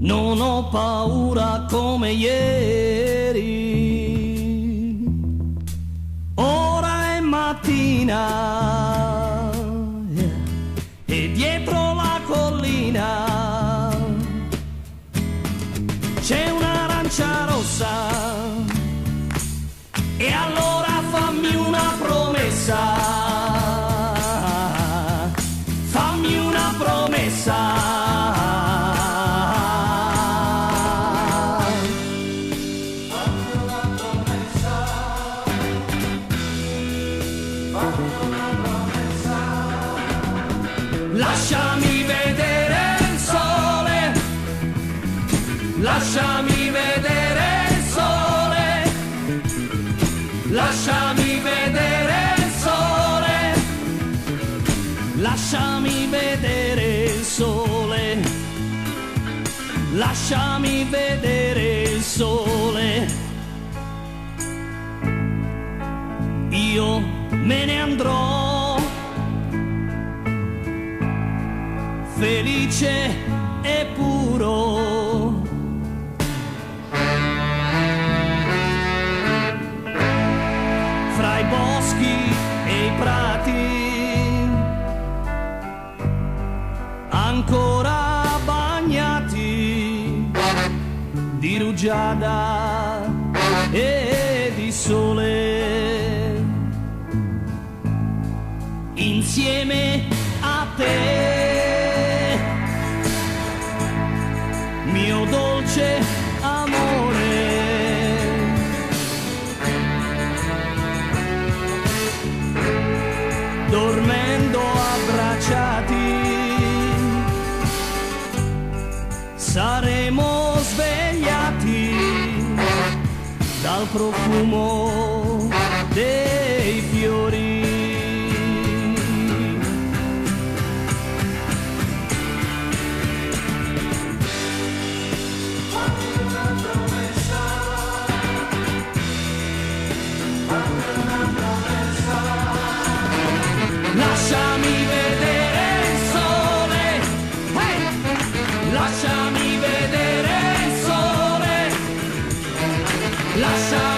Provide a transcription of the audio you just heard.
non ho paura come ieri. Ora è mattina e dietro la collina c'è un'arancia rossa e allora fammi una promessa, fammi una promessa. Lasciami vedere il sole, lasciami vedere il sole, lasciami vedere il sole, lasciami vedere il sole, lasciami vedere il sole. Io me ne andrò felice e puro, fra i boschi e i prati, ancora bagnati di rugiada e di sole, insieme a te, mio dolce amore. Dormendo abbracciati saremo svegliati dal profumo dei fiori. Lasciami vedere il sole, hey! Lasciami vedere il sole, lasciami